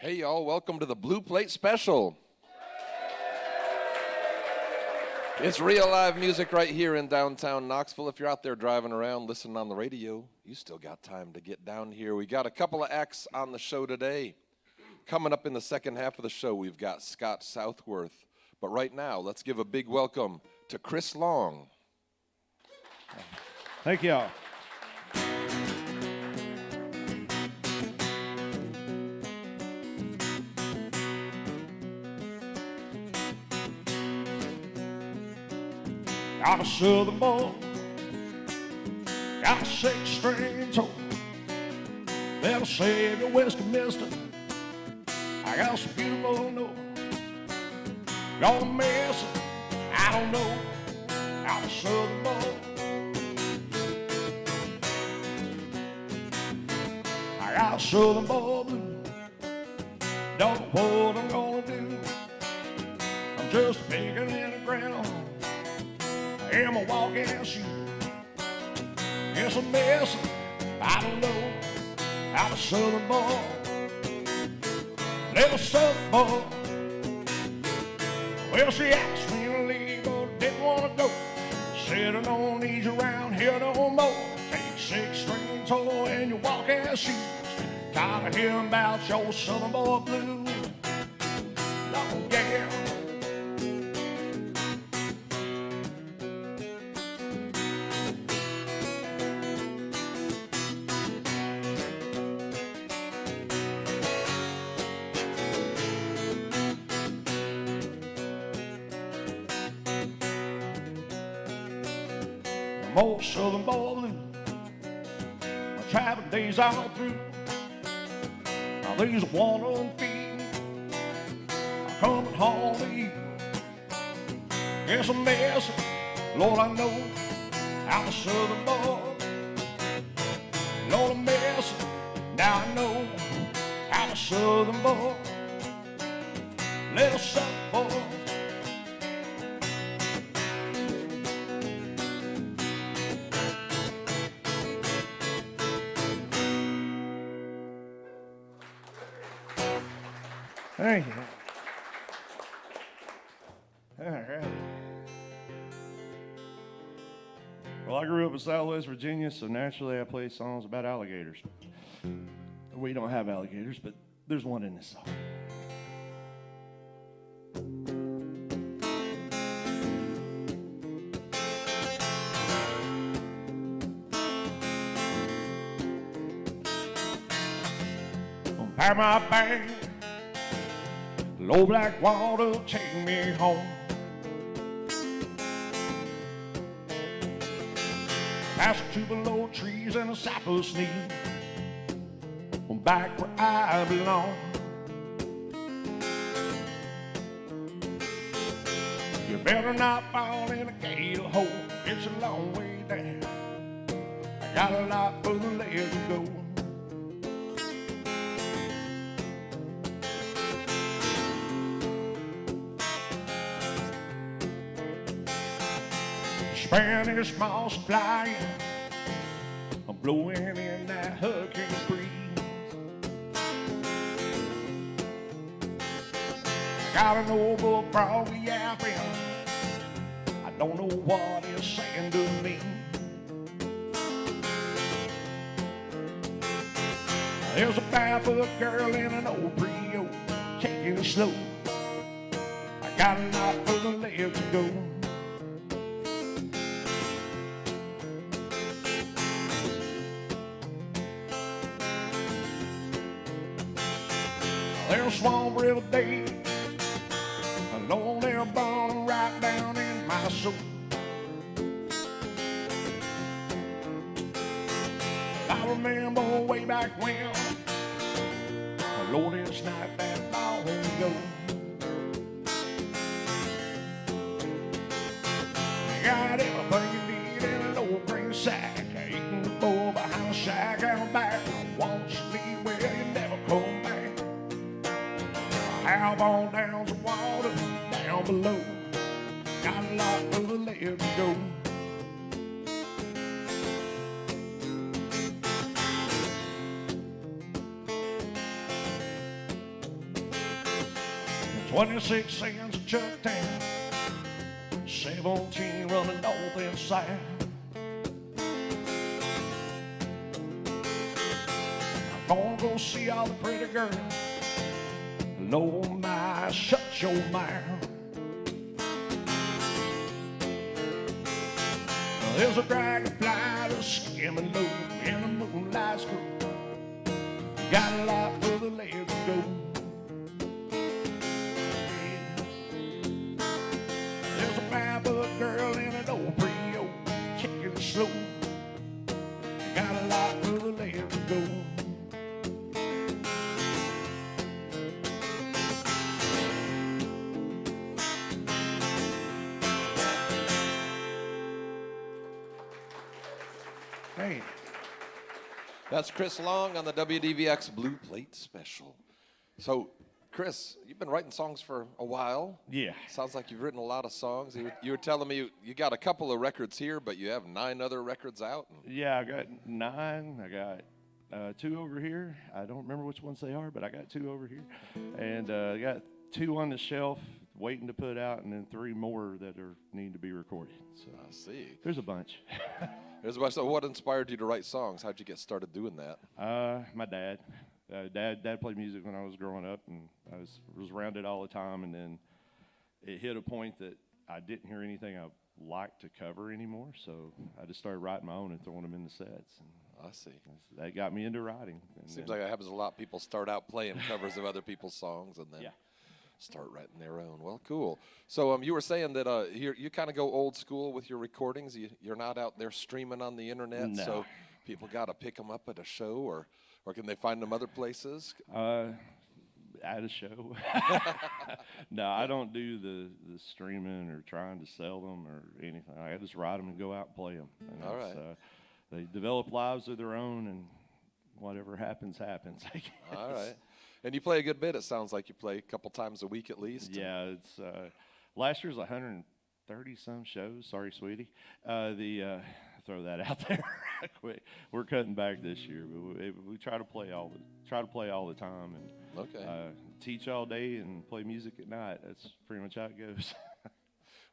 Hey y'all, welcome to the Blue Plate Special. It's real live music right here in downtown Knoxville. If you're out there driving around, listening on the radio, you still got time to get down here. We got a couple of acts on the show today. Coming up in the second half of the show, we've got Scott Southworth. But right now, let's give a big welcome to Chris Long. Thank y'all. I'm a southern boy, got a six-string toe. That'll save your whiskey, mister. I got some beautiful note. Gonna miss it, I don't know. I'm a southern boy. I got a southern boy blue. Don't know what I'm gonna do. I'm just picking in the ground. I'm a walking shoe. It's a mess, I don't know. I'm a southern boy, little southern boy. Well, she asked me to leave, but I didn't want to go. Said I don't need you around here no more. Take six-string toe and your walking shoes. Tired of hearing about your southern boy blues. Oh, yeah. I'm old southern boy blue. My travel days all through. Now these wandering feet are coming home to you. It's a mess, Lord, I know I'm a southern boy. Lord, a mess, now I know I'm a southern boy. Little southern boy. Thank you. All right. Well, I grew up in Southwest Virginia, so naturally I play songs about alligators. We don't have alligators, but there's one in this song. Pack my bag. Low black water, take me home. Past the below trees and the cypress knee. I'm back where I belong. You better not fall in a gator hole. It's a long way down. I got a lot further left to go. Spanish moss flying, I'm blowing in that hurricane breeze. I got an old bullfrog yapping, I don't know what it's saying to me. There's a barefoot girl in an old Brio, taking it slow. I got a lot further left to go. There's a Swamp River day, alone there born right down in my soul. I remember way back when, Lord, it's not that long ago. You got everything you need in an old green sack, eating the bowl behind a shack out back. Once you leave, well, you never come back. Half on down some water, down below. Got a lot further left to go. 26 cents a chuck down, 17 running north and south. I'm gonna go see all the pretty girls. Lord, my, shut your mouth. There's a dragonfly that's skimming low in the moonlight's glow. Got a lot further left to go. There's a barefoot girl in an old Brio, kicking slow. Got a lot further left to go. Hey. That's Chris Long on the WDVX Blue Plate Special. So, Chris, you've been writing songs for a while. Yeah. Sounds like you've written a lot of songs. You were telling me you got a couple of records here, but you have 9 other records out. Yeah, I got 9. I got 2 over here. I don't remember which ones they are, but I got 2 over here. And I got 2 on the shelf waiting to put out, and then 3 more that need to be recorded. So I see. There's a bunch. So what inspired you to write songs? How'd you get started doing that? My dad. Dad played music when I was growing up, and I was around it all the time. And then it hit a point that I didn't hear anything I liked to cover anymore, so I just started writing my own and throwing them in the sets. And I see. that got me into writing. Seems like it happens a lot. People start out playing covers of other people's songs, and then start writing their own. Well, cool. So you were saying that you kind of go old school with your recordings. You're not out there streaming on the internet, No. so people got to pick them up at a show, or can they find them other places? At a show. No, I don't do the streaming or trying to sell them or anything. I just write them and go out and play them. And all right. They develop lives of their own, and whatever happens, happens, I guess. All right. And you play a good bit, it sounds like. You play a couple times a week at least. Yeah, it's last year's 130-some shows. Sorry, sweetie. Throw that out there quick. We're cutting back this year, but we try to play all the time, and teach all day and play music at night. That's pretty much how it goes.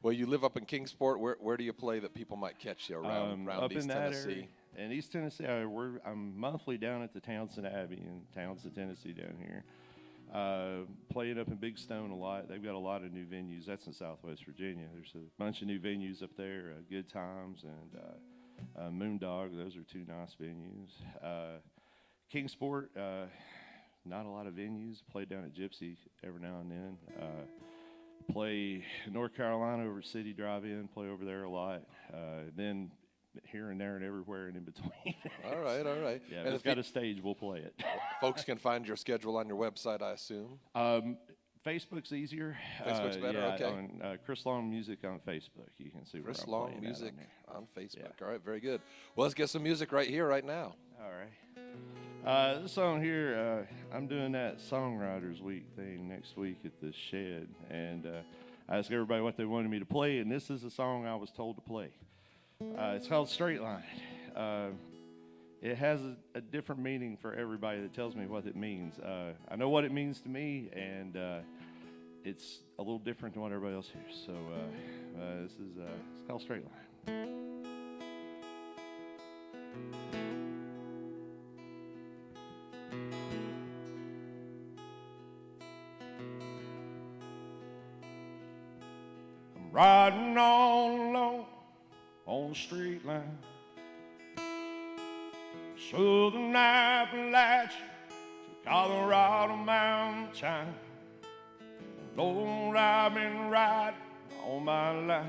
Well, you live up in Kingsport. Where do you play that people might catch you around up East in that Tennessee? area. In East Tennessee, I'm monthly down at the Townsend Abbey in Townsend, Tennessee down here. Playing up in Big Stone a lot. They've got a lot of new venues. That's in Southwest Virginia. There's a bunch of new venues up there, Good Times and Moondog. Those are 2 nice venues. Kingsport, not a lot of venues. Play down at Gypsy every now and then. Play North Carolina over City Drive-In. Play over there a lot. Then here and there and everywhere and in between. All right. Yeah, and if it's got a stage, we'll play it. Folks can find your schedule on your website, I assume. Facebook's easier. Facebook's better, okay. On Chris Long Music on Facebook. You can see where Chris I'm Long playing Music on on Facebook. Yeah. All right, very good. Well, let's get some music right here, right now. All right. This song here, I'm doing that Songwriters Week thing next week at the Shed, and I asked everybody what they wanted me to play, and this is a song I was told to play. It's called Straight Line. It has a different meaning for everybody that tells me what it means. I know what it means to me, and it's a little different than what everybody else hears. So it's called Straight Line. I'm riding all alone on the straight line, Southern Appalachia to Colorado mountain time. Lord, I've been riding all my life,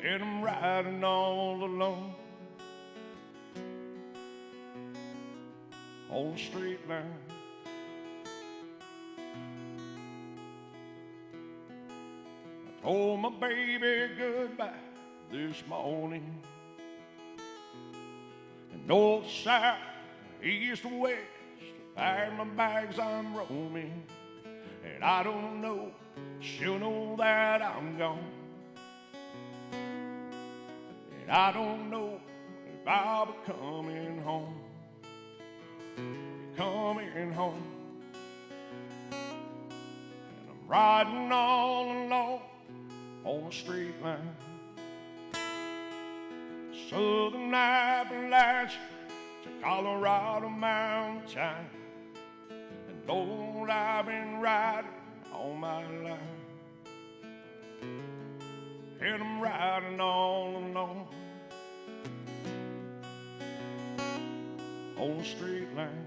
and I'm riding all alone on the straight line. I told my baby goodbye this morning, and north to south, east to west, pack my bags, I'm roaming, and I don't know, she'll know that I'm gone, and I don't know if I'll be coming home, coming home. riding all alone on the straight line. Southern Appalachia to Colorado mountain time. And Lord, I've been riding all my life. And I'm riding all alone on the straight line.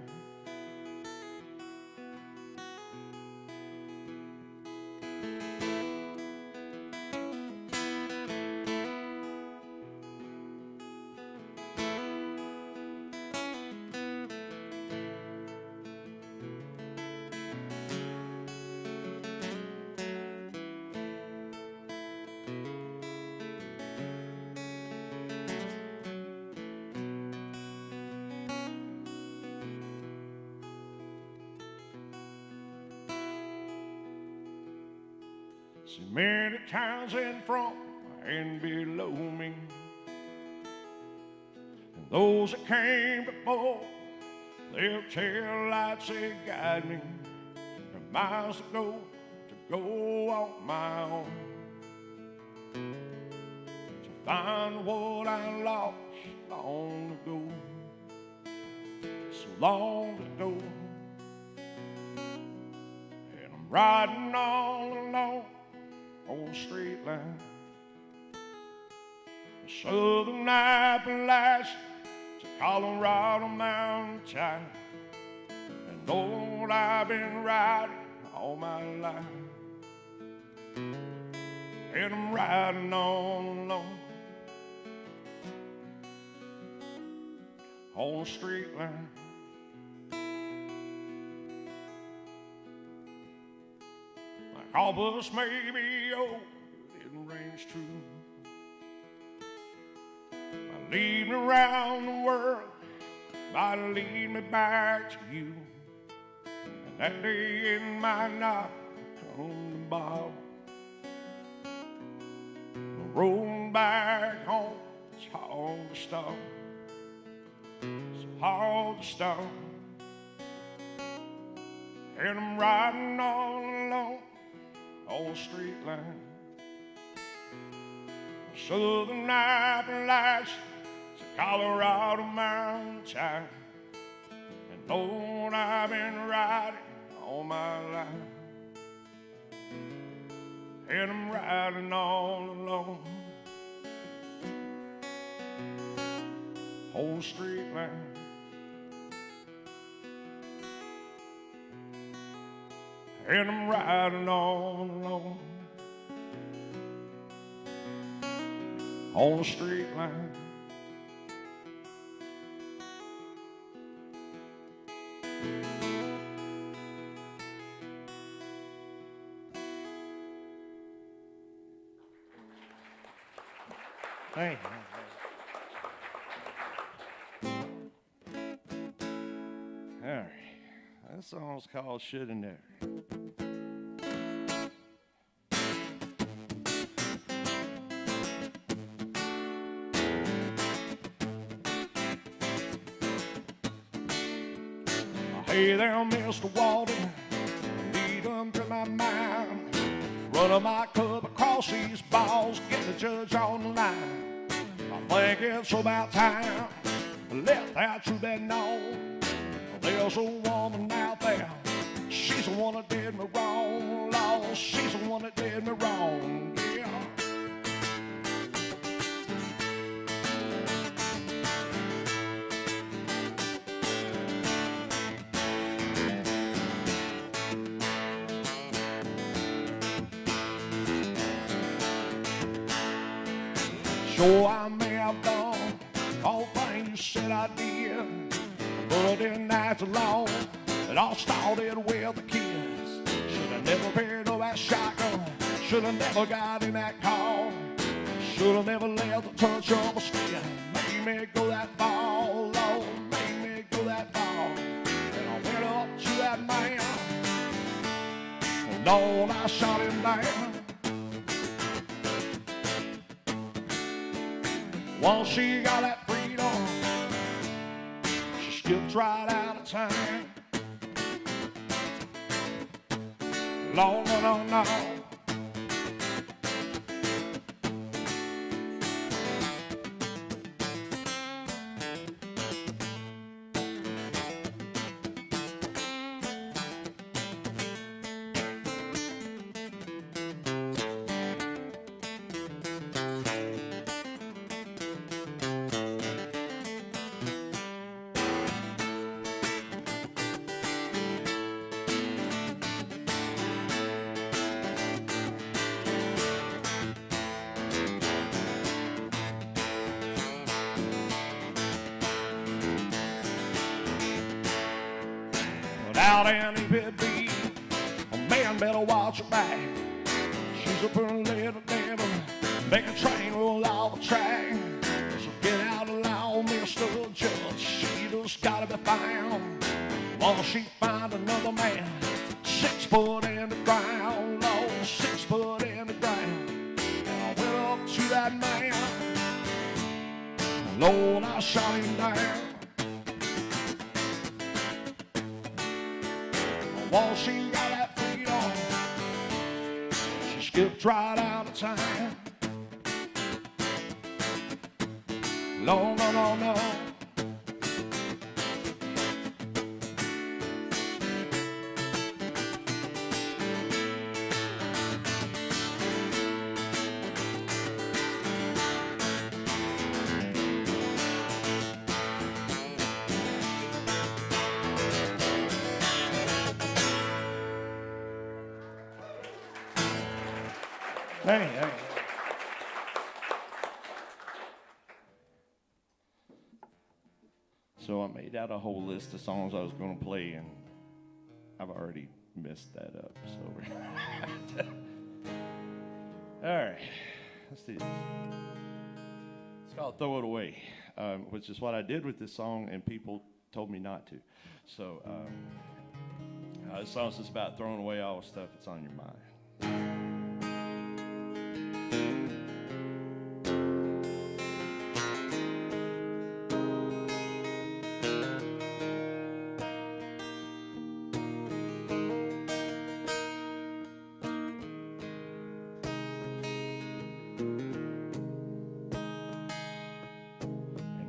See many towns in front and below me, and those that came before, their tail lights they guide me from miles to go on my own, to find what I lost long ago, so long ago. And I'm riding all alone on the straight line. Southern Appalachia to Colorado mountain time. And Lord, I've been riding all my life. And I'm riding all alone on the straight line. All of us may be old, it rings true. Might lead me around the world, might lead me back to you. And that day it might not come tomorrow. The road back home, it's hard to stop. It's hard to stop. And I'm riding all alone on the straight line. Southern Appalachia to Colorado mountain time. And Lord, I've been riding all my life. And I'm riding all alone on the straight line. And I'm riding all alone on the straight line. Thank you. All right. That song's called Shoulda Never. Hey there, Mr. Walden, I need them to my mind. Running my club across these balls, get the judge on the line. I think it's about time to let that truth be known. There's a woman out there, she's the one that did me wrong, Lord, she's the one that did me wrong, yeah. Sure, I may have done all things you said I did, but I didn't act alone. It all started with the kids. Should have never paired up that shotgun. Should have never got in that car. Should have never let the touch of my skin made me go that far, Lord, made me go that far. And I went up to that man, and Lord, I shot him down. Once she got that freedom, she skipped right out of time. Lord, no, no, no. Out in the pit beat, a man better watch her back. She's a pretty little devil, make a train roll off the track. So get out of line, Mr. Judge, she just gotta be found. While she find another man, 6 foot in the ground, Lord, 6 foot in the ground. And I went up to that man, Lord, I shot him down. While she got that freedom, she skipped right out of time. No, no, no, no. Hey. So I made out a whole list of songs I was going to play, and I've already messed that up. So, all right, let's do this. It's called "Throw It Away," which is what I did with this song, and people told me not to. So, this song's just about throwing away all the stuff that's on your mind.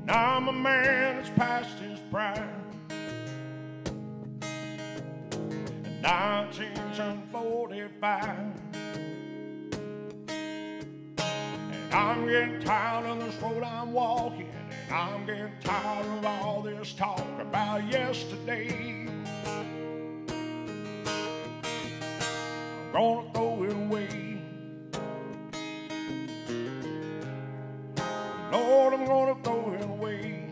I'm a man that's past his prime, and 1945, and I'm getting tired of this road I'm walking, and I'm getting tired of all this talk about yesterday. I'm gonna throw it away. Lord, I'm gonna throw it away.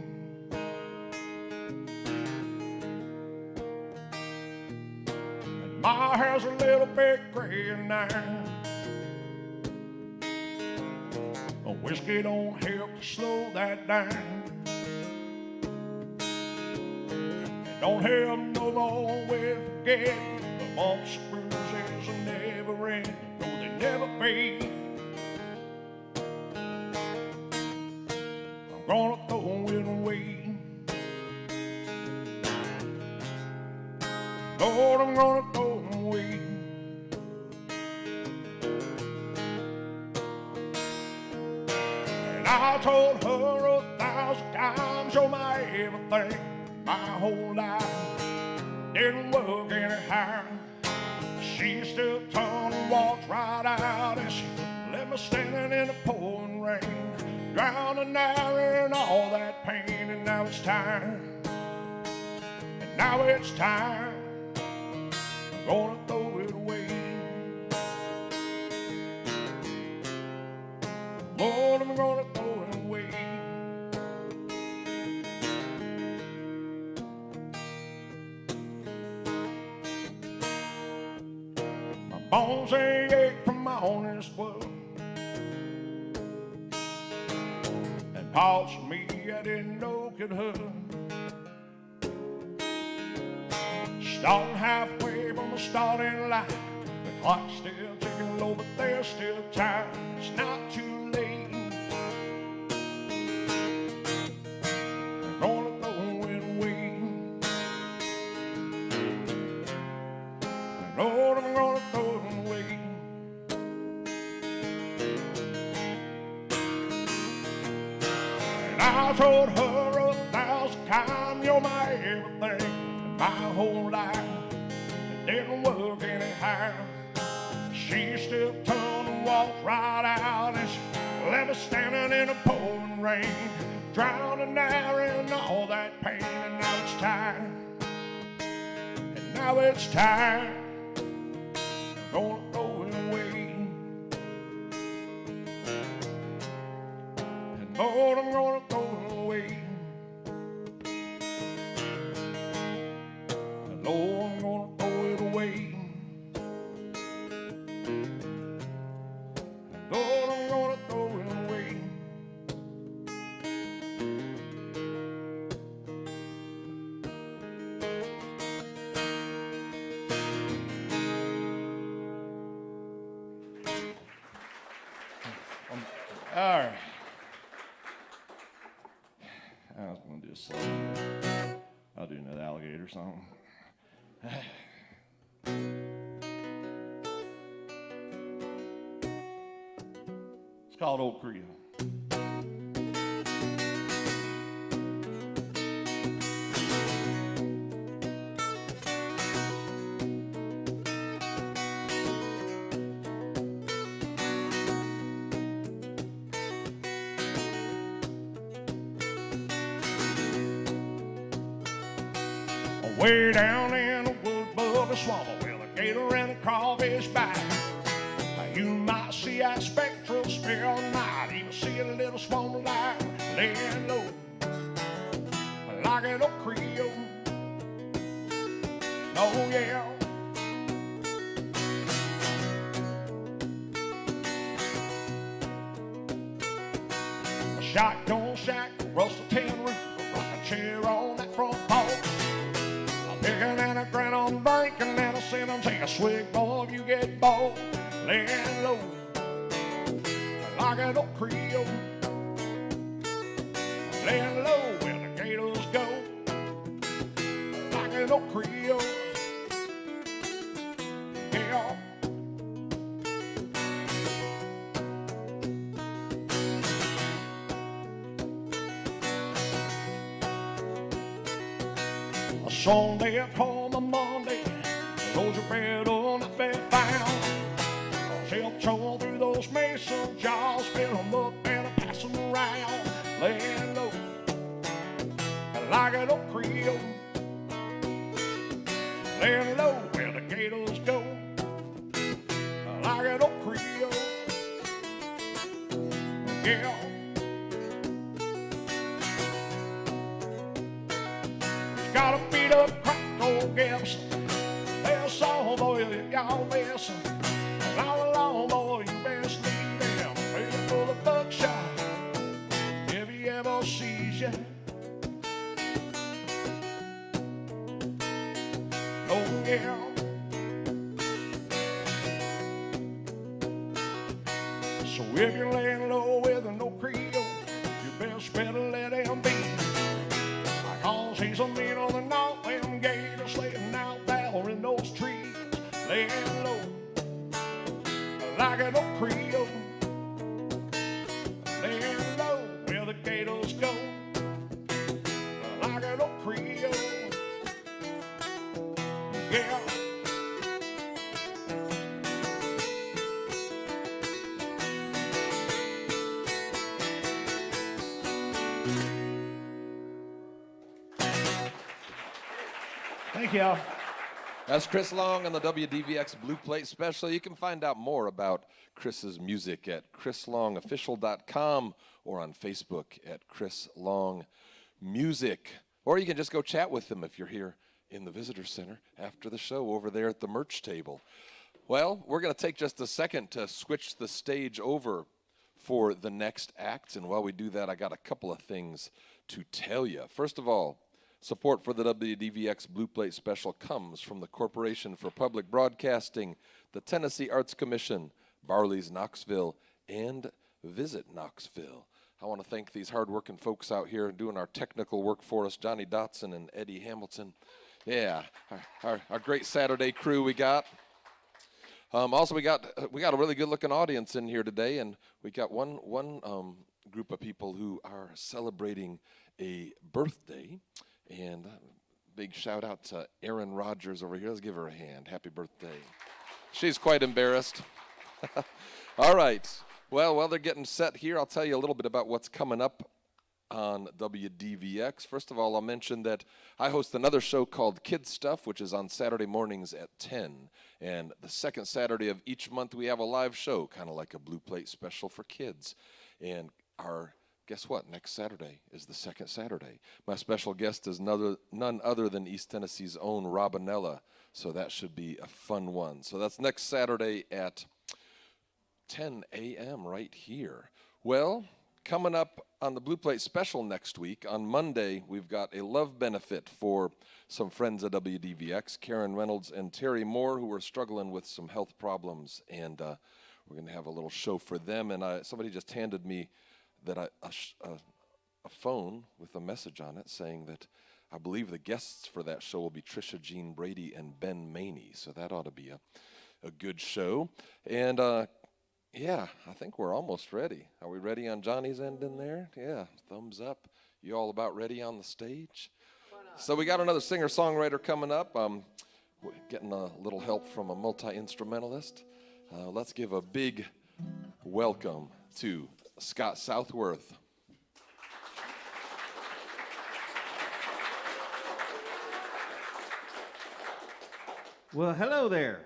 And my hair's a little bit gray now. A whiskey don't help to slow that down. It don't help no more with forgetting the bumps and bruises are never end. No, they never fade. Gonna throw it away. Lord, I'm gonna throw it away. And I told her 1,000 times, you're my everything, my whole life. Didn't work anyhow. She still turned and walked right out, and she left me standing in the pouring rain, drowning now in all that pain. And now it's time, and now it's time, I'm gonna throw it away. Lord, I'm gonna throw it away. My bones ain't ache from my honest world. Parts of me I didn't know could hurt. Starting halfway from the starting line, the clock's still ticking low, but there's still time. It's not too late. I'm gonna throw it away. Lord, I'm gonna throw told her 1,000 times, you're my everything, and my whole life. It didn't work anyhow. She still turned and walked right out, and she left me standing in the pouring rain, drowning there in all that pain. And now it's time, and now it's time, I'm gonna throw it away. And Lord, I'm gonna throw it away. And Lord, I'm gonna throw it away. And Lord, I'm gonna throw it away. All right. I was going to do a slow one. I'll do another alligator song. It's called Old Creole. Way down in the wood above the swamp, with a gator and a crawfish bite. You might see that spectral spirit, might even see a little small light laying low, like an old Creole. Oh yeah. A shotgun shack, rustle tin roof, a rocking chair on that front porch. Picking and a grin on the bank, and then I see them take a swig, boy, if you get bold. Laying low, like an old Creole. Laying low where the gators go, like an old Creole. Yeah. Sunday called a Monday, rolls your bread on that bed found. She'll chore through those mason jars, fill them up and pass them around. Laying low, like an old Creole. Laying low where the gators go, like an old Creole. Yeah. Got a beat up crack old Gibson. There's some boy that y'all listen. And all along, boy, you best leave them. Ready for the buckshot if he ever sees you. Oh yeah. So if you're laying low with an old Creole, you best better let him be. Cause he's a meaner than all them gators laying out there in those trees. Laying low, like an old Creole. Laying low where the gators go, like an old Creole. Yeah. Thank you. That's Chris Long on the WDVX Blue Plate Special. You can find out more about Chris's music at chrislongofficial.com or on Facebook at Chris Long Music. Or you can just go chat with them if you're here in the Visitor Center after the show over there at the merch table. Well, we're going to take just a second to switch the stage over for the next act. And while we do that, I got a couple of things to tell you. First of all, support for the WDVX Blue Plate Special comes from the Corporation for Public Broadcasting, the Tennessee Arts Commission, Barley's Knoxville, and Visit Knoxville. I want to thank these hardworking folks out here doing our technical work for us, Johnny Dotson and Eddie Hamilton. Yeah, our great Saturday crew we got. Also, we got a really good-looking audience in here today, and we got one group of people who are celebrating a birthday. And big shout out to Erin Rogers over here. Let's give her a hand. Happy birthday. She's quite embarrassed. All right. Well, while they're getting set here, I'll tell you a little bit about what's coming up on WDVX. First of all, I'll mention that I host another show called Kid Stuff, which is on Saturday mornings at 10. And the second Saturday of each month, we have a live show, kind of like a Blue Plate special for kids. And guess what? Next Saturday is the second Saturday. My special guest is none other than East Tennessee's own Robinella. So that should be a fun one. So that's next Saturday at 10 a.m. right here. Well, coming up on the Blue Plate special next week, on Monday, we've got a love benefit for some friends at WDVX, Karen Reynolds and Terry Moore, who are struggling with some health problems. And we're going to have a little show for them. And somebody just handed me that a phone with a message on it saying that I believe the guests for that show will be Trisha Jean Brady and Ben Maney. So that ought to be a good show. And yeah, I think we're almost ready. Are we ready on Johnny's end in there? Yeah, thumbs up. You all about ready on the stage? So we got another singer-songwriter coming up. We're getting a little help from a multi-instrumentalist. Let's give a big welcome to Scott Southworth. Well, hello there.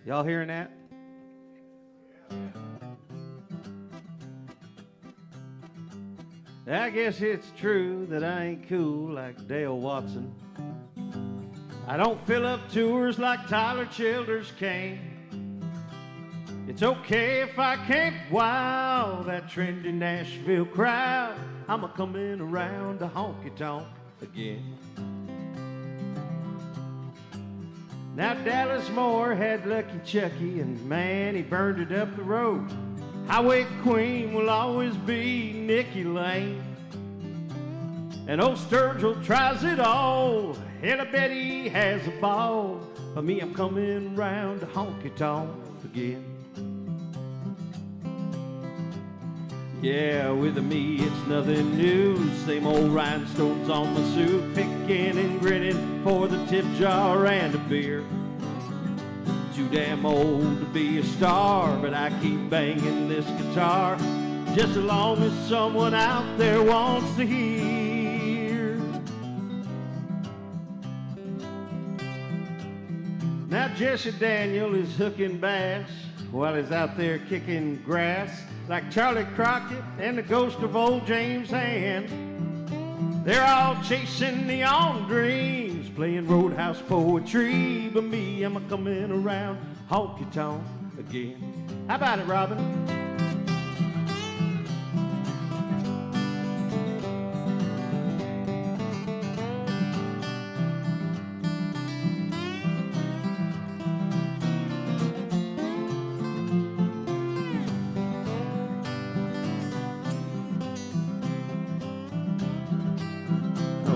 Y'all hearing that? I guess it's true that I ain't cool like Dale Watson. I don't fill up tours like Tyler Childers can. It's okay if I can't wow that trendy Nashville crowd. I'm a-coming around the honky-tonk again. Now Dallas Moore had Lucky Chucky, and man, he burned it up the road. Highway Queen will always be Nikki Lane. And old Sturgill tries it all, and I bet he has a ball. But me, I'm coming around the honky-tonk again. Yeah, with me it's nothing new. Same old rhinestones on my suit, picking and grinning for the tip jar and a beer. Too damn old to be a star, but I keep banging this guitar just as long as someone out there wants to hear. Now Jesse Daniel is hooking bass while he's out there kicking grass, like Charlie Crockett and the ghost of old James Hand. They're all chasing neon dreams, playing roadhouse poetry. But me, I'm a-coming around honky-tonk again. How about it, Robin?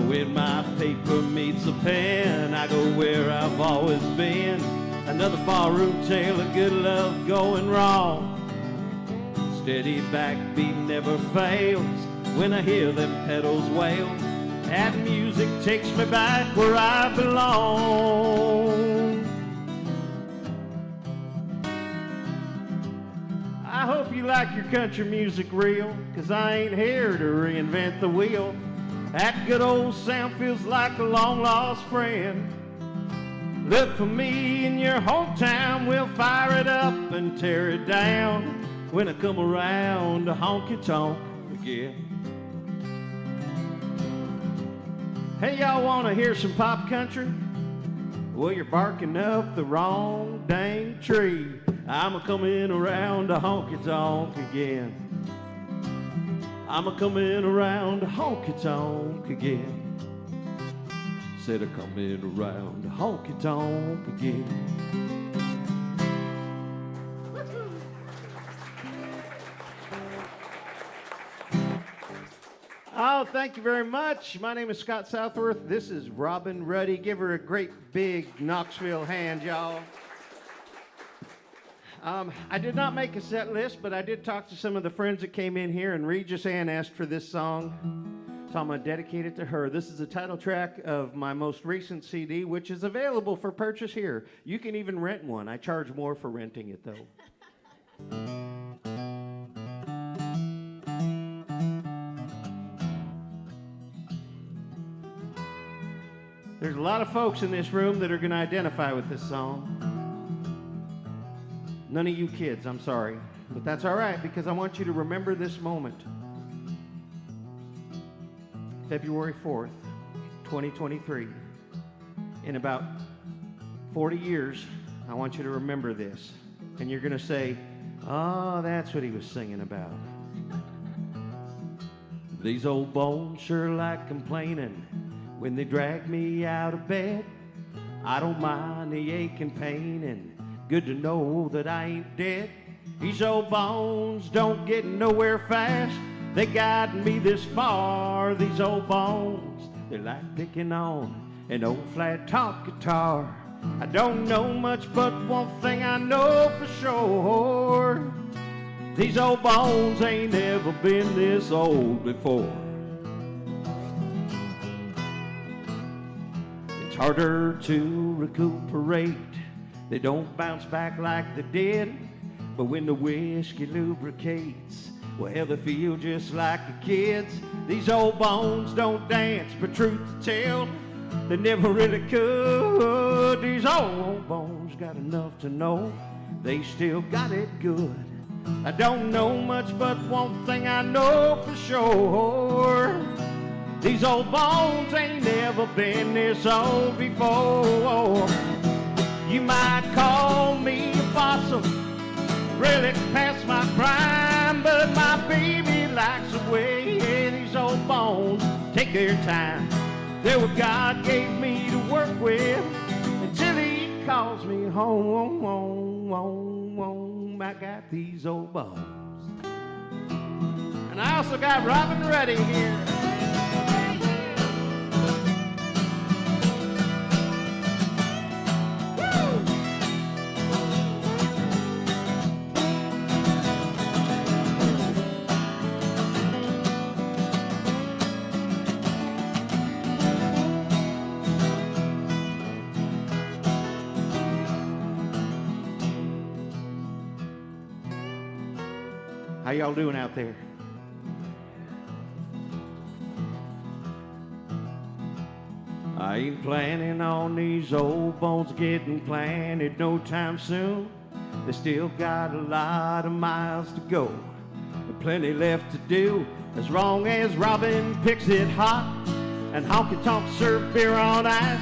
When my paper meets a pen, I go where I've always been. Another barroom tale of good love going wrong. Steady backbeat never fails when I hear them pedals wail. That music takes me back where I belong. I hope you like your country music real, 'cause I ain't here to reinvent the wheel. That good old sound feels like a long-lost friend. Look for me in your hometown, we'll fire it up and tear it down when I come around to honky-tonk again. Hey, y'all want to hear some pop country? Well, you're barking up the wrong dang tree. I'm a-coming around to honky-tonk again. I'm a-coming around to honky-tonk again. Said a-coming around to honky-tonk again. Oh, thank you very much. My name is Scott Southworth. This is Robin Ruddy. Give her a great big Knoxville hand, y'all. I did not make a set list, but I did talk to some of the friends that came in here, and Regis Ann asked for this song, so I'm going to dedicate it to her. This is the title track of my most recent CD, which is available for purchase here. You can even rent one. I charge more for renting it, though. There's a lot of folks in this room that are going to identify with this song. None of you kids, I'm sorry. But that's all right, because I want you to remember this moment. February 4th, 2023. In about 40 years, I want you to remember this. And you're going to say, oh, that's what he was singing about. These old bones sure like complaining when they drag me out of bed. I don't mind the ache and pain, and good to know that I ain't dead. These old bones don't get nowhere fast. They guided me this far. These old bones, they like picking on an old flat top guitar. I don't know much, but one thing I know for sure. These old bones ain't ever been this old before. It's harder to recuperate. They don't bounce back like they did. But when the whiskey lubricates, well, they feel just like the kids. These old bones don't dance, but truth to tell, they never really could. These old bones got enough to know they still got it good. I don't know much, but one thing I know for sure. These old bones ain't never been this old before. You might call me a fossil, really past my prime, but my baby likes the way these old bones take their time. They're what God gave me to work with until he calls me home. I got these old bones. And I also got Robin Ruddy here. How y'all doing out there? I ain't planning on these old bones getting planted no time soon. They still got a lot of miles to go, but plenty left to do. As long as Robin picks it hot and honky tonk serve beer on ice,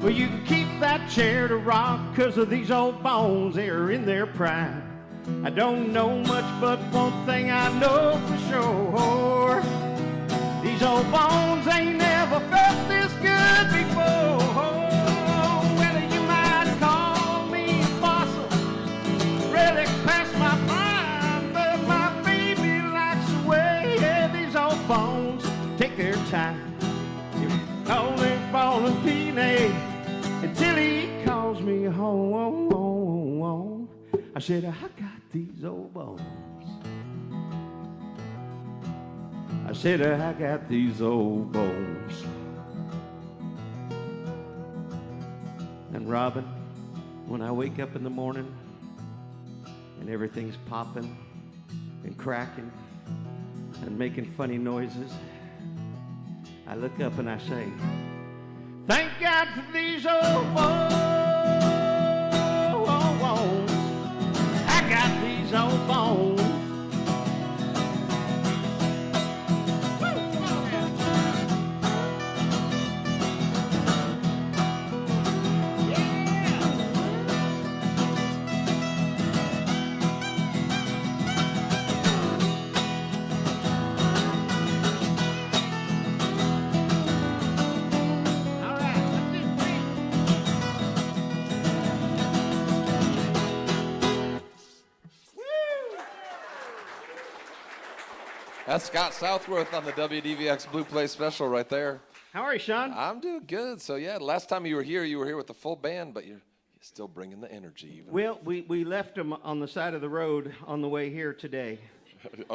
well, you can keep that chair to rock, 'cause of these old bones, they're in their prime. I don't know much, but one thing I know for sure. These old bones ain't never felt this good before. Well, you might call me a fossil, really past my prime, but my baby likes the way these old bones take their time. Only falling peanut until he calls me home. I said, I got these old bones. I said, I got these old bones. And Robin, when I wake up in the morning and everything's popping and cracking and making funny noises, I look up and I say, thank God for these old bones. I got these old bones. That's Scott Southworth on the WDVX Blue Play Special right there. How are you, Sean? I'm doing good. So, yeah, last time you were here with the full band, but you're still bringing the energy. Even. Well, we left them on the side of the road on the way here today.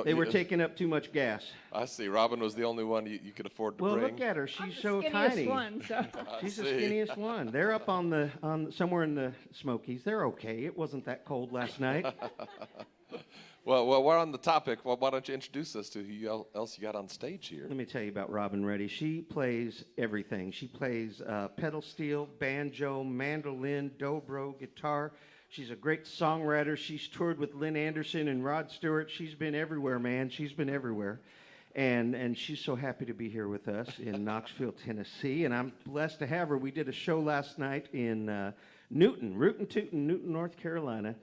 They were taking up too much gas. I see. Robin was the only one you could afford to well, bring. Look at her. She's so the tiny. one, so. She's the skinniest one. They're up on somewhere in the Smokies. They're okay. It wasn't that cold last night. Well, we're on the topic. Well, why don't you introduce us to who else you got on stage here? Let me tell you about Robin Reddy. She plays everything. She plays pedal steel, banjo, mandolin, dobro, guitar. She's a great songwriter. She's toured with Lynn Anderson and Rod Stewart. She's been everywhere, man. She's been everywhere. And she's so happy to be here with us in Knoxville, Tennessee. And I'm blessed to have her. We did a show last night in Newton, North Carolina.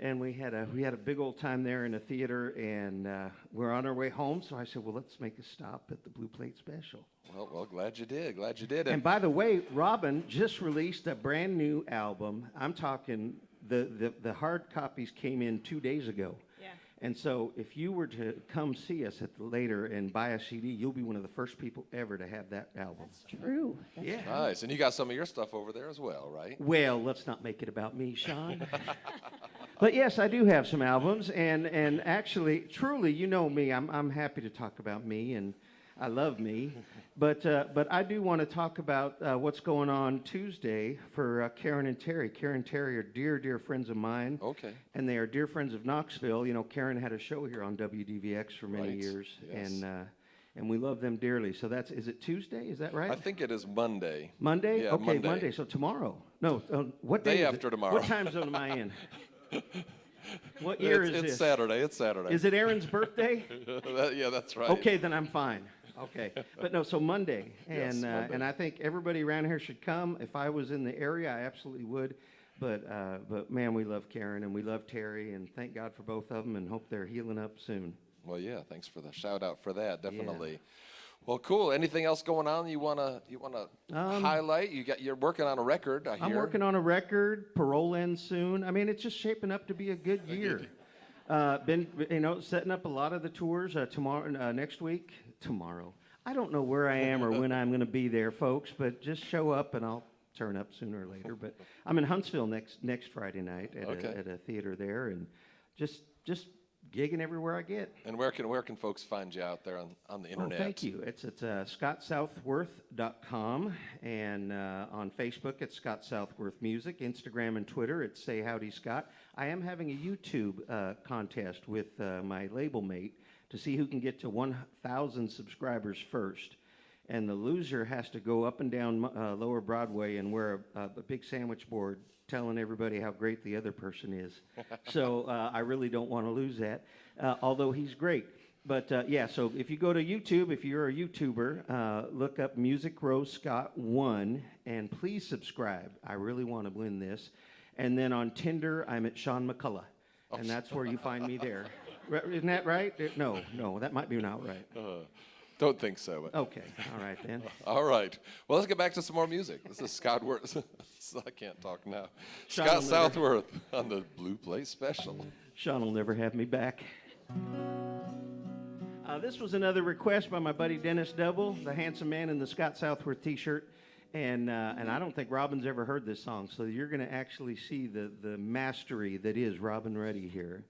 And we had a big old time there in a theater, and we're on our way home. So I said, well, let's make a stop at the Blue Plate Special. Well, glad you did. And by the way, Robin just released a brand new album. I'm talking the hard copies came in 2 days ago. Yeah. And so if you were to come see us later and buy a CD, you'll be one of the first people ever to have that album. That's true. Yeah. Nice. And you got some of your stuff over there as well, right? Well, let's not make it about me, Sean. But yes, I do have some albums, and actually, truly, you know me. I'm happy to talk about me, and I love me. But I do want to talk about what's going on Tuesday for Karen and Terry. Karen and Terry are dear friends of mine. Okay. And they are dear friends of Knoxville. You know, Karen had a show here on WDVX for many years, yes. and we love them dearly. So is it Tuesday? Is that right? I think it is Monday. Monday? Yeah, okay, Monday. So tomorrow. No, what day? Day is after it? tomorrow. What time zone am I in? What year is it's this? Saturday. It's Saturday. Is it Aaron's birthday? Yeah, that's right. Okay, then I'm fine. Okay, but no, so Monday, Yes, and Monday. and I think everybody around here should come. If I was in the area, I absolutely would. But man, we love Karen and we love Terry, and thank God for both of them, and hope they're healing up soon. Well, yeah. Thanks for the shout out for that. Definitely. Yeah. Well, cool. Anything else going on you wanna highlight? You're working on a record. I hear. I'm working on a record. Parole ends soon. I mean, it's just shaping up to be a good year. Been setting up a lot of the tours tomorrow, next week. Tomorrow. I don't know where I am or when I'm going to be there, folks. But just show up and I'll turn up sooner or later. But I'm in Huntsville next Friday night at a theater there, and just gigging everywhere I get. And where can folks find you out there on the internet? Oh, Thank you. It's at scottsouthworth.com, and on Facebook it's Scott Southworth Music, Instagram and Twitter it's SayHowdyScott. I am having a YouTube contest with my label mate to see who can get to 1,000 subscribers first. And the loser has to go up and down Lower Broadway and wear a big sandwich board telling everybody how great the other person is. So I really don't want to lose that, although he's great. But yeah, so if you go to YouTube, if you're a YouTuber, look up Music Row Scott 1, and please subscribe. I really want to win this. And then on Tinder, I'm at Sean McCullough, and that's where you find me there. Isn't that right? No, that might be not right. Don't think so. But. Okay, all right then. All right. Well, let's get back to some more music. This is Scott Worth. I can't talk now. Sean Scott Southworth on the Blue Play Special. Sean will never have me back. This was another request by my buddy Dennis Double, the handsome man in the Scott Southworth T-shirt. And I don't think Robin's ever heard this song, so you're going to actually see the mastery that is Robin Reddy here.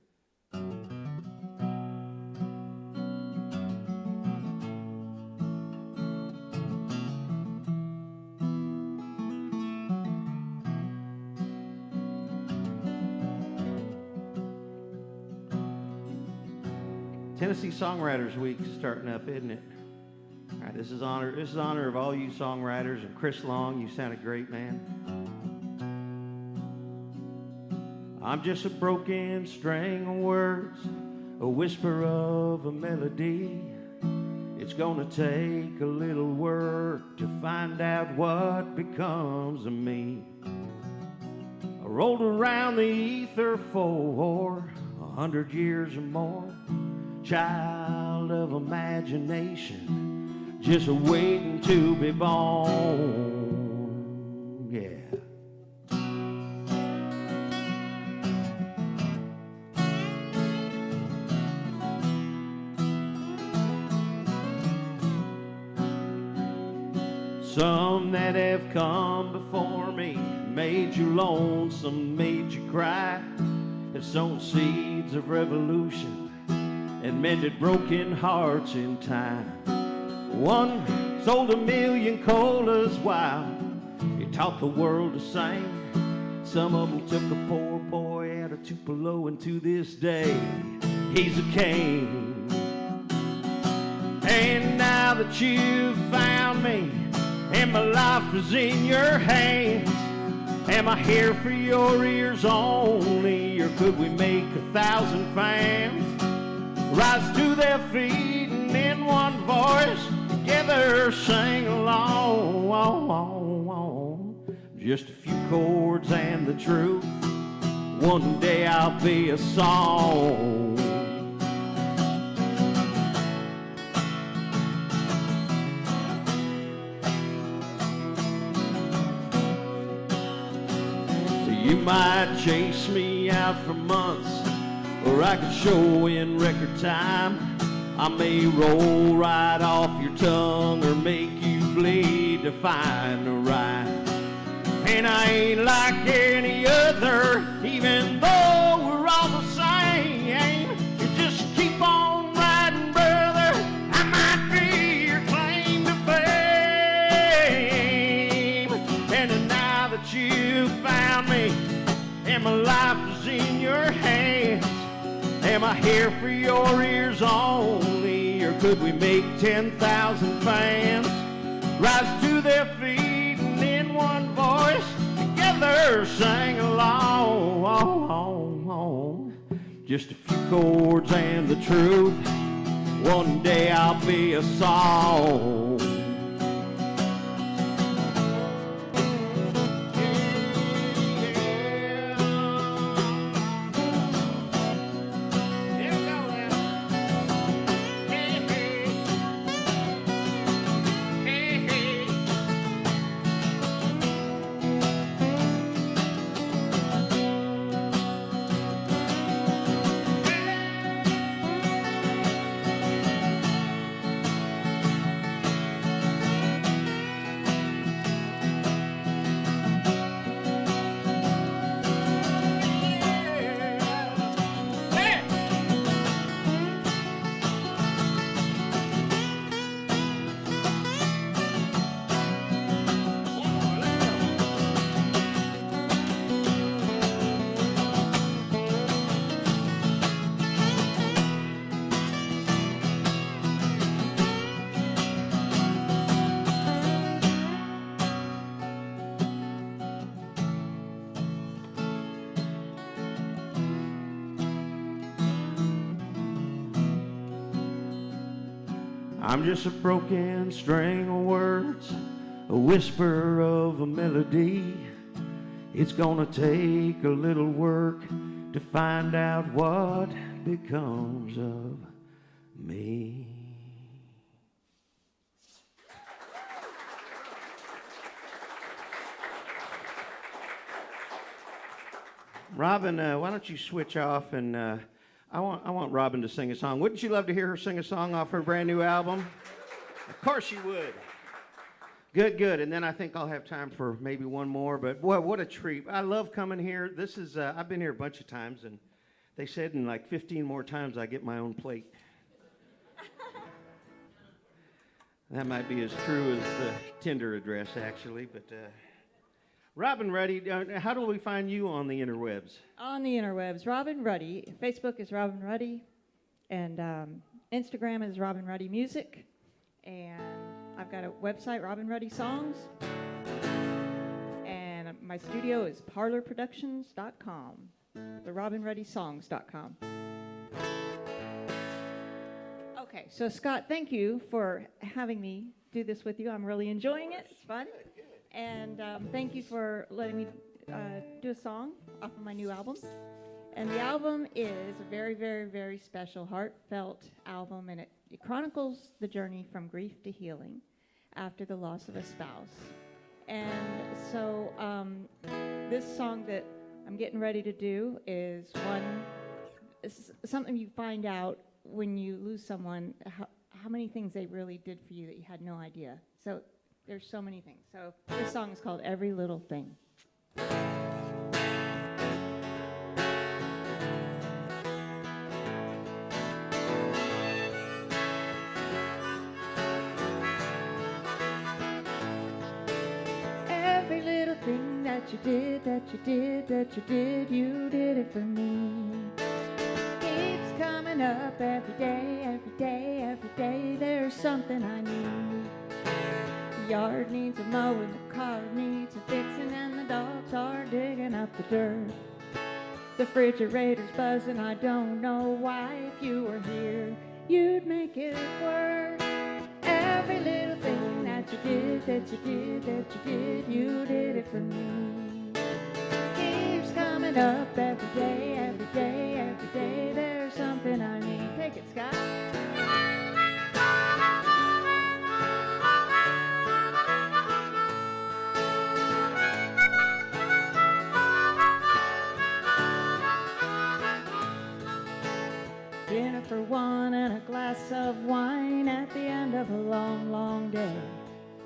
Tennessee Songwriters Week is starting up, isn't it? All right, this is honor of all you songwriters, and Chris Long, you sounded great, man. I'm just a broken string of words, a whisper of a melody. It's gonna take a little work to find out what becomes of me. I rolled around the ether for 100 years or more, child of imagination, just waiting to be born. Yeah. Some that have come before me made you lonesome, made you cry, have sown seeds of revolution and mended broken hearts in time. One sold 1,000,000 colas while he taught the world to sing. Some of them took a poor boy out of Tupelo, and to this day he's a king. And now that you've found me and my life is in your hands, am I here for your ears only, or could we make 1,000 fans rise to their feet and in one voice together sing along? Just a few chords and the truth, one day I'll be a song. You might chase me out for months, or I could show in record time. I may roll right off your tongue or make you bleed to find a rhyme. And I ain't like any other, even though we're all the same. You just keep on riding, brother, I might be your claim to fame. And now that you found me and my life is in your hands, am I here for your ears only, or could we make 10,000 fans rise to their feet and in one voice together sing along? Just a few chords and the truth, one day I'll be a song. I'm just a broken string of words, a whisper of a melody. It's gonna take a little work to find out what becomes of me. Robin, why don't you switch off and I want Robin to sing a song. Wouldn't you love to hear her sing a song off her brand new album? Of course you would. Good. And then I think I'll have time for maybe one more. But boy, what a treat! I love coming here. This is I've been here a bunch of times, and they said in like 15 more times I get my own plate. That might be as true as the Tinder address, actually. But Robin Ruddy, how do we find you on the interwebs? On the interwebs, Robin Ruddy. Facebook is Robin Ruddy, and Instagram is Robin Ruddy Music, and I've got a website, Robin Ruddy Songs, and my studio is parlorproductions.com, the robinruddysongs.com. Okay, so Scott, thank you for having me do this with you. I'm really enjoying it. It's fun. And thank you for letting me do a song off of my new album. And the album is a very, very, very special, heartfelt album, and it chronicles the journey from grief to healing after the loss of a spouse. And so this song that I'm getting ready to do is something you find out when you lose someone, how many things they really did for you that you had no idea. So there's so many things. So this song is called Every Little Thing. Every little thing that you did, you did it for me. Keeps coming up every day, every day, every day. There's something I need. The yard needs a mowing, the car needs a fixing, and the dogs are digging up the dirt. The refrigerator's buzzing, I don't know why. If you were here, you'd make it work. Every little thing that you did, you did it for me. Keeps coming up every day, every day, every day. There's something I need. Take it, Scott. Dinner for one and a glass of wine at the end of a long, long day.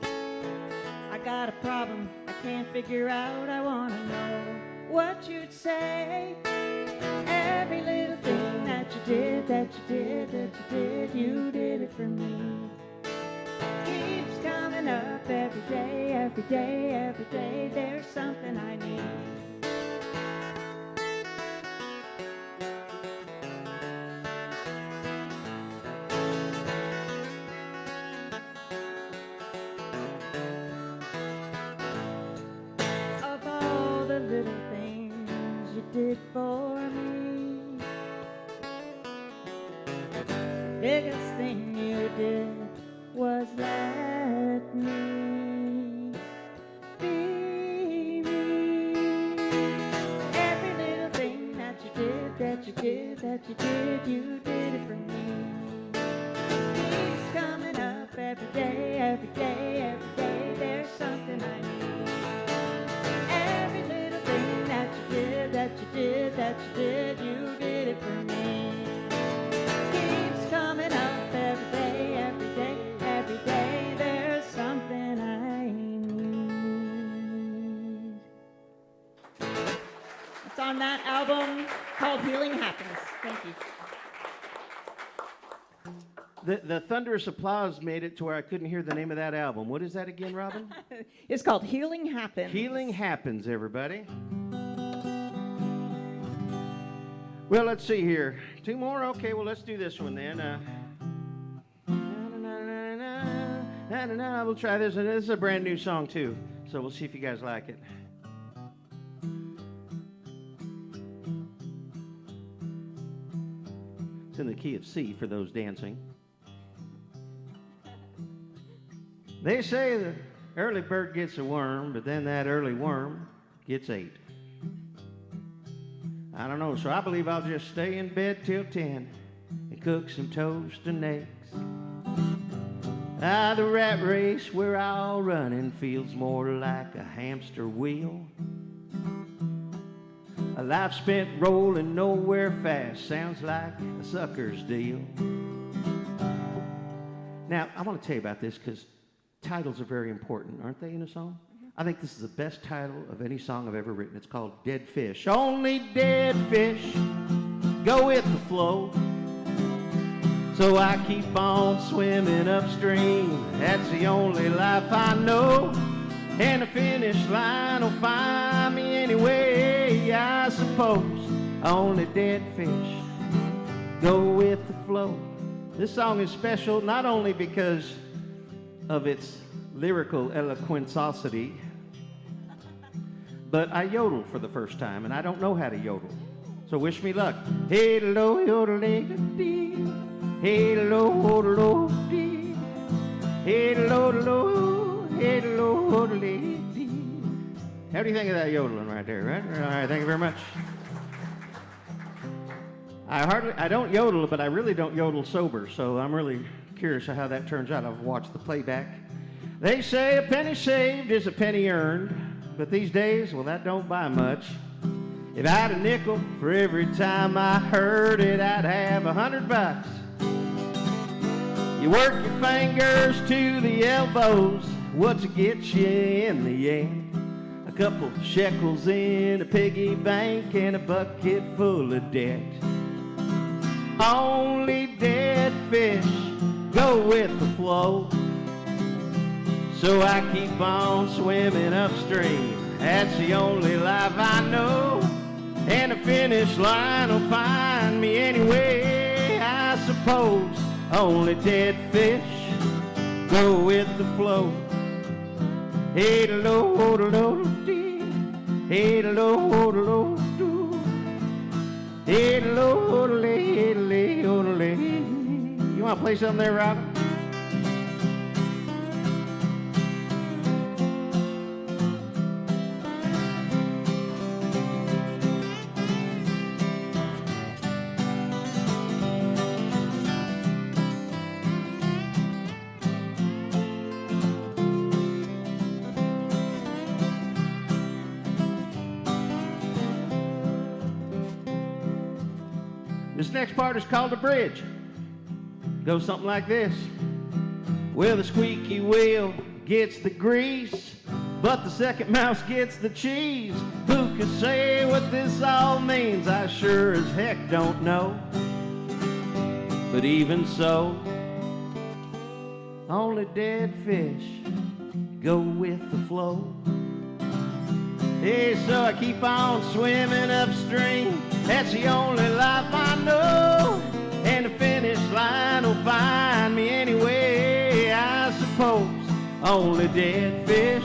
I got a problem I can't figure out. I want to know what you'd say. Every little thing that you did, you did it for me. Keeps coming up every day, every day, every day. There's something I need. Little things you did for me, biggest thing you did was let me be me. Every little thing that you did, you did it for me. Keeps coming up every day, every day, every day. There's something I need. You did it for me. Keeps coming up every day, every day, every day. There's something I need. It's on that album called Healing Happens. Thank you. The thunderous applause made it to where I couldn't hear the name of that album. What is that again, Robin? It's called Healing Happens. Healing Happens, everybody. Well, let's see here. Two more? Okay, well, let's do this one then. We'll try this. And this is a brand new song, too. So we'll see if you guys like it. It's in the key of C for those dancing. They say the early bird gets a worm, but then that early worm gets ate. I don't know, so I believe I'll just stay in bed till 10 and cook some toast and eggs. The rat race we're all running feels more like a hamster wheel. A life spent rolling nowhere fast sounds like a sucker's deal. Now, I want to tell you about this because titles are very important, aren't they, in a song? I think this is the best title of any song I've ever written. It's called Dead Fish. Only dead fish go with the flow. So I keep on swimming upstream. That's the only life I know. And the finish line will find me anyway, I suppose. Only dead fish go with the flow. This song is special not only because of its lyrical eloquentosity, but I yodel for the first time, and I don't know how to yodel. So wish me luck. Hey lo yodel dee, hey lo yodel dee, hey lo lo, hey lo yodel dee. How do you think of that yodeling right there? Right? All right. Thank you very much. I don't yodel, but I really don't yodel sober. So I'm really curious how that turns out. I've watched the playback. They say a penny saved is a penny earned, but these days, well, that don't buy much. If I had a nickel for every time I heard it, I'd have $100. You work your fingers to the elbows what's it get you in the end? A couple shekels in a piggy bank and a bucket full of debt. Only dead fish go with the flow. So I keep on swimming upstream. That's the only life I know. And the finish line will find me anyway, I suppose. Only dead fish go with the flow. Hey da lo ho da lo dee, hey da lo ho da lo do, hey da lo ho da lay, hey da lay ho da lay. You want to play something there, Robin? This next part is called the bridge. Goes something like this. Well, the squeaky wheel gets the grease, but the second mouse gets the cheese. Who can say what this all means? I sure as heck don't know. But even so, only dead fish go with the flow. Hey, so I keep on swimming upstream. That's the only life I know. And the finish line will find me anyway, I suppose. Only dead fish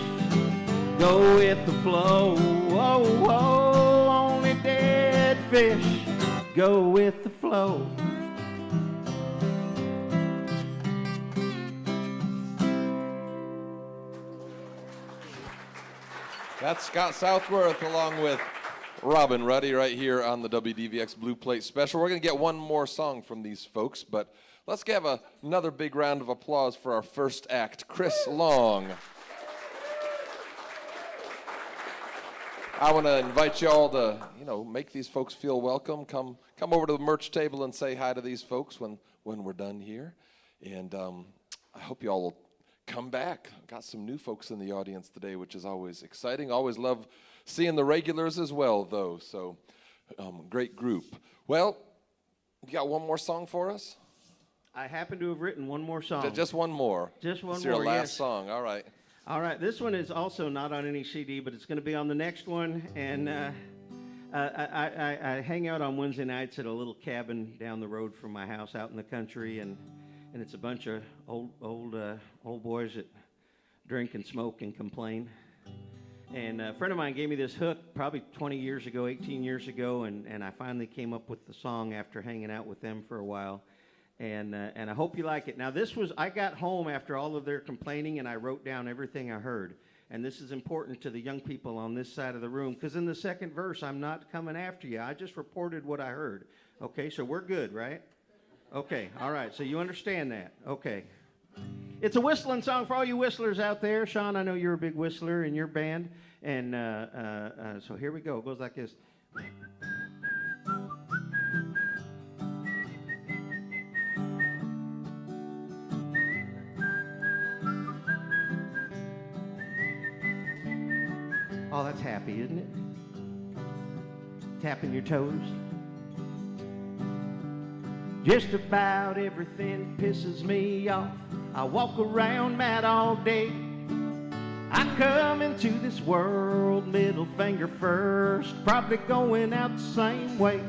go with the flow. Oh, oh, only dead fish go with the flow. That's Scott Southworth along with Robin Ruddy right here on the WDVX Blue Plate Special. We're going to get one more song from these folks, but let's give another big round of applause for our first act, Chris Long. I want to invite you all to, make these folks feel welcome. Come over to the merch table and say hi to these folks when we're done here. And I hope you all will come back. Got some new folks in the audience today, which is always exciting. Always love seeing the regulars as well, though. So, great group. Well, you got one more song for us? I happen to have written one more song. Just one more. Just one more, It's your last yes. song. All right. All right, this one is also not on any CD, but it's going to be on the next one. And I hang out on Wednesday nights at a little cabin down the road from my house out in the country, and it's a bunch of old boys that drink and smoke and complain. And a friend of mine gave me this hook probably 20 years ago, 18 years ago, and I finally came up with the song after hanging out with them for a while. And I hope you like it. Now, I got home after all of their complaining, and I wrote down everything I heard. And this is important to the young people on this side of the room, because in the second verse, I'm not coming after you. I just reported what I heard. Okay, so we're good, right? Okay, all right, so you understand that. Okay. It's a whistling song for all you whistlers out there. Sean, I know you're a big whistler in your band. And so here we go. It goes like this. Oh, that's happy, isn't it? Tapping your toes. Just about everything pisses me off. I walk around mad all day. I come into this world middle finger first, probably going out the same way.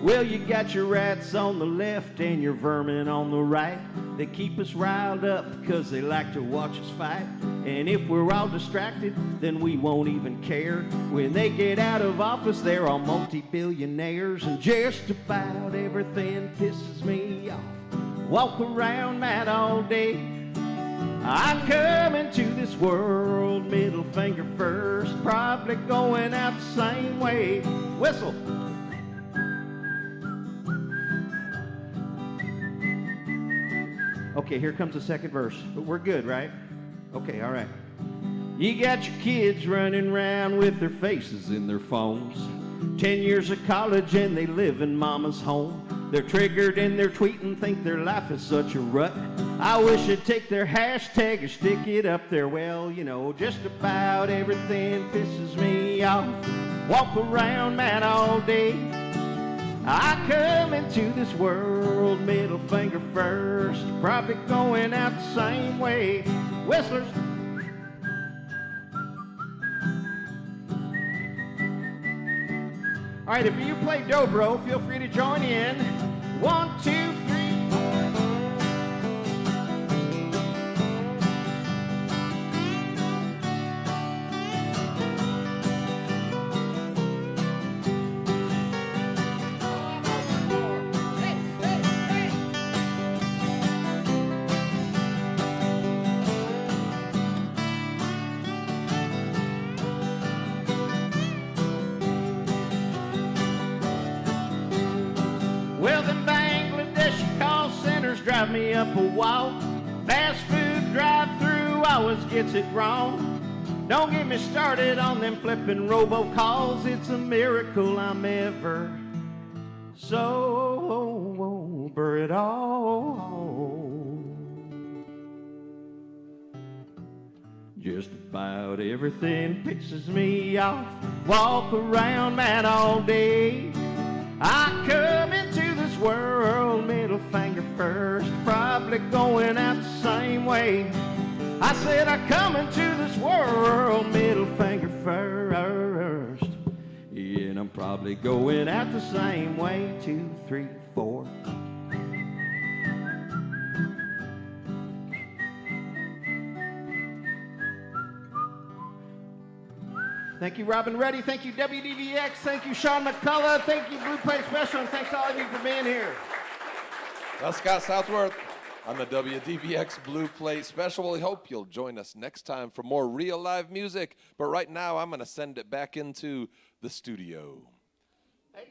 Well, you got your rats on the left and your vermin on the right. They keep us riled up because they like to watch us fight. And if we're all distracted, then we won't even care. When they get out of office, they're all multi-billionaires. And just about everything pisses me off. Walk around mad all day. I come into this world middle finger first, probably going out the same way. Whistle. Okay, here comes the second verse. But we're good, right? Okay, all right. You got your kids running around with their faces in their phones. 10 years of college and they live in mama's home. They're triggered and they're tweeting, think their life is such a rut. I wish they'd take their hashtag and stick it up there. Well, you know, just about everything pisses me off. Walk around mad all day. I come into this world middle finger first, probably going out the same way. Whistlers. All right, if you play dobro, feel free to join in. 1, 2, 3. Well, them Bangladeshi call centers drive me up a wall. Fast food drive-through always gets it wrong. Don't get me started on them flipping robocalls. It's a miracle I'm ever sober at all. Just about everything pisses me off. Walk around mad all day. I come into this world middle finger first, probably going out the same way. I said I come into this world middle finger first. Yeah, and I'm probably going out the same way. 2, 3, 4. Thank you, Robin Reddy. Thank you, WDVX. Thank you, Sean McCullough. Thank you, Blue Plate Special. And thanks to all of you for being here. That's Scott Southworth on the WDVX Blue Plate Special. We hope you'll join us next time for more real live music. But right now, I'm going to send it back into the studio. Hey,